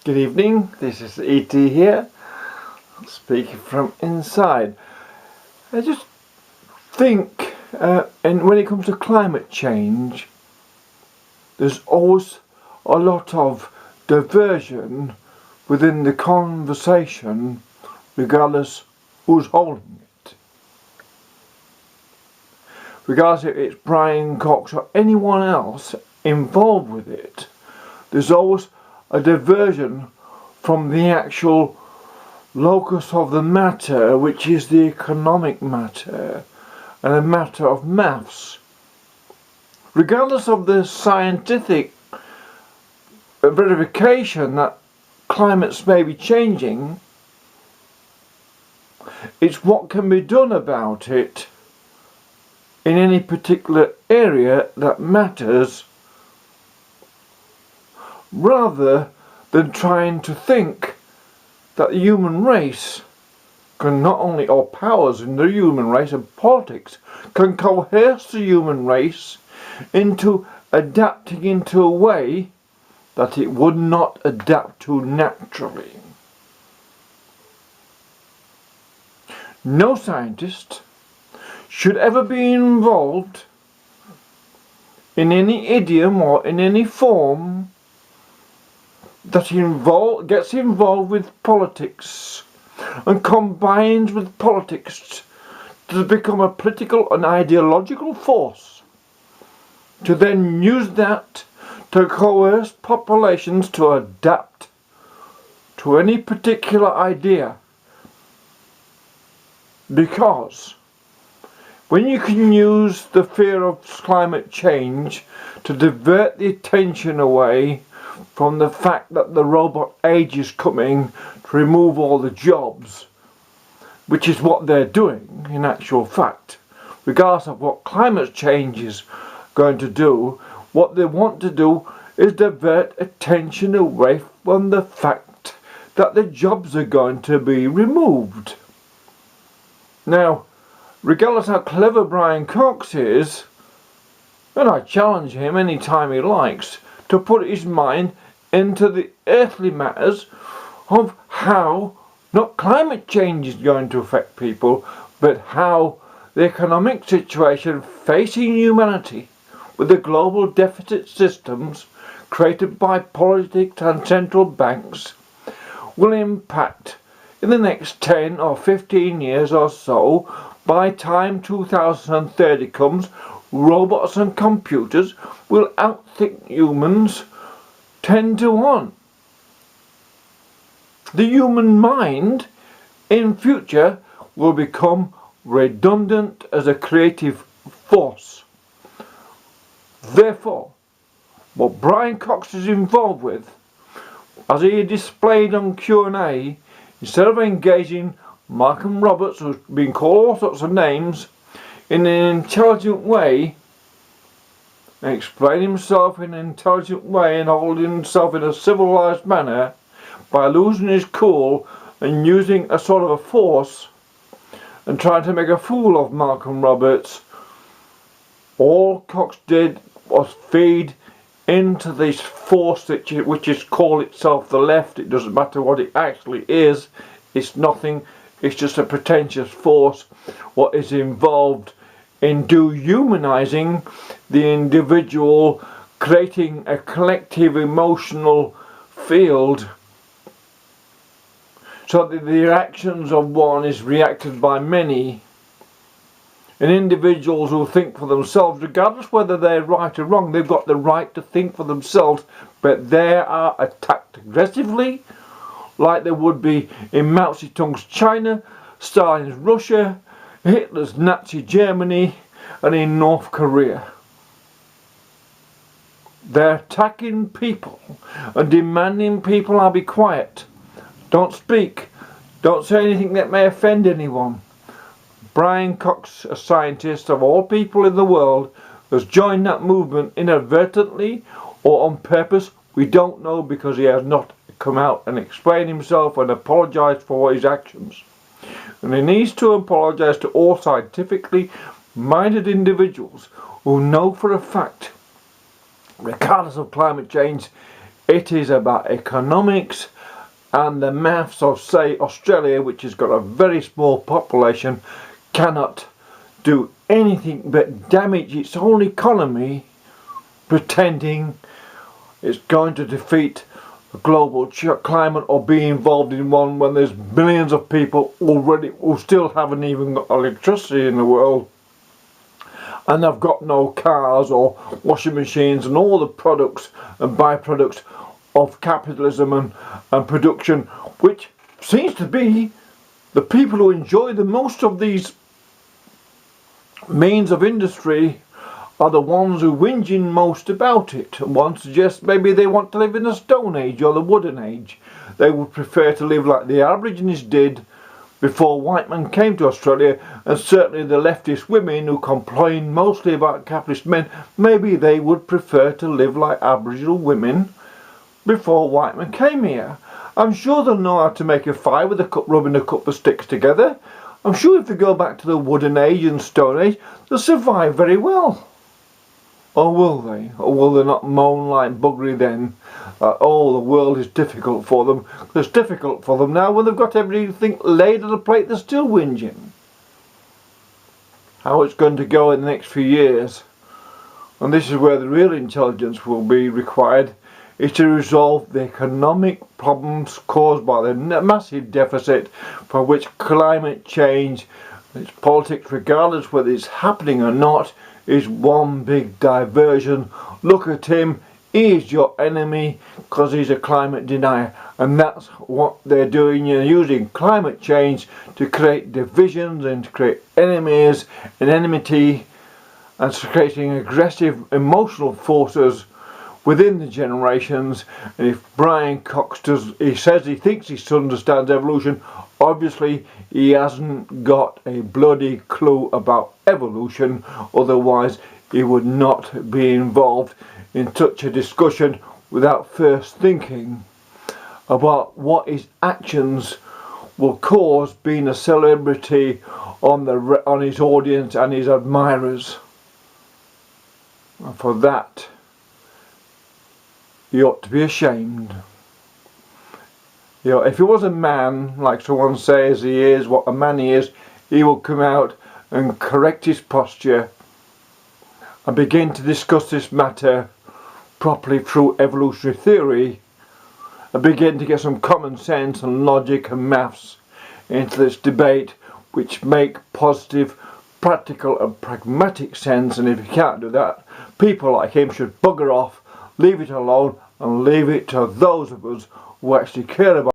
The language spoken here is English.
Good evening, this is E.T. here, speaking from inside. I just think, and when it comes to climate change, there's always a lot of diversion within the conversation, regardless who's holding it. Regardless if it's Brian Cox or anyone else involved with it, there's always a diversion from the actual locus of the matter, which is the economic matter and a matter of maths. Regardless of the scientific verification that climates may be changing, it's what can be done about it in any particular area that matters, rather than trying to think that the human race can not only, or powers in the human race and politics, can coerce the human race into adapting into a way that it would not adapt to naturally. No scientist should ever be involved in any idiom or in any form that gets involved with politics and combines with politics to become a political and ideological force, to then use that to coerce populations to adapt to any particular idea. Because when you can use the fear of climate change to divert the attention away from the fact that the robot age is coming to remove all the jobs, which is what they're doing in actual fact, regardless of what climate change is going to do, what they want to do is divert attention away from the fact that the jobs are going to be removed. Now, regardless how clever Brian Cox is, and I challenge him anytime he likes to put his mind into the earthly matters of how not climate change is going to affect people, but how the economic situation facing humanity with the global deficit systems created by politics and central banks will impact in the next 10 or 15 years or so. By time 2030 comes, robots and computers will outthink humans 10 to 1. The human mind in future will become redundant as a creative force. Therefore, what Brian Cox is involved with, as he displayed on Q&A, instead of engaging Malcolm Roberts, who's been called all sorts of names, in an intelligent way, and explain himself in an intelligent way and holding himself in a civilized manner, by losing his cool and using a sort of a force and trying to make a fool of Malcolm Roberts, all Cox did was feed into this force which is called itself the left. It doesn't matter what it actually is, it's nothing, it's just a pretentious force what is involved in dehumanizing the individual, creating a collective emotional field so that the actions of one is reacted by many, and individuals who think for themselves, regardless whether they're right or wrong, they've got the right to think for themselves, but they are attacked aggressively like they would be in Mao Zedong's China, Stalin's Russia, Hitler's Nazi Germany, and in North Korea. They're attacking people and demanding people are be quiet. Don't speak. Don't say anything that may offend anyone. Brian Cox, a scientist of all people in the world, has joined that movement inadvertently or on purpose. We don't know, because he has not come out and explained himself and apologised for his actions. And he needs to apologise to all scientifically minded individuals who know for a fact, regardless of climate change, It is about economics and the maths of, say, Australia, which has got a very small population, cannot do anything but damage its own economy, pretending it's going to defeat a global climate or be involved in one when there's millions of people already who still haven't even got electricity in the world, and they've got no cars or washing machines and all the products and byproducts of capitalism and production, which seems to be the people who enjoy the most of these means of industry are the ones who whinging most about it. One suggests maybe they want to live in the Stone Age or the Wooden Age. They would prefer to live like the Aborigines did before white men came to Australia, and certainly the leftist women who complain mostly about capitalist men, maybe they would prefer to live like Aboriginal women before white men came here. I'm sure they'll know how to make a fire with rubbing a couple of sticks together. I'm sure if they go back to the Wooden Age and Stone Age, they'll survive very well. Or will they? Or will they not moan like buggery then? Oh, the world is difficult for them. It's difficult for them now when they've got everything laid on a plate, they're still whinging. How it's going to go in the next few years, and this is where the real intelligence will be required, is to resolve the economic problems caused by the massive deficit for which climate change, its politics, regardless whether it's happening or not, is one big diversion. Look at him, he is your enemy because he's a climate denier, and that's what they're doing. You're using climate change to create divisions and to create enemies and enmity, and creating aggressive emotional forces within the generations. And if Brian Cox he says he thinks he understands evolution, obviously he hasn't got a bloody clue about evolution, otherwise he would not be involved in such a discussion without first thinking about what his actions will cause being a celebrity on his audience and his admirers. And for that, he ought to be ashamed. You know, if he was a man, like someone says he is, what a man he is, he will come out and correct his posture and begin to discuss this matter properly through evolutionary theory, and begin to get some common sense and logic and maths into this debate, which make positive, practical and pragmatic sense. And if he can't do that, people like him should bugger off, leave it alone, and leave it to those of us who actually care about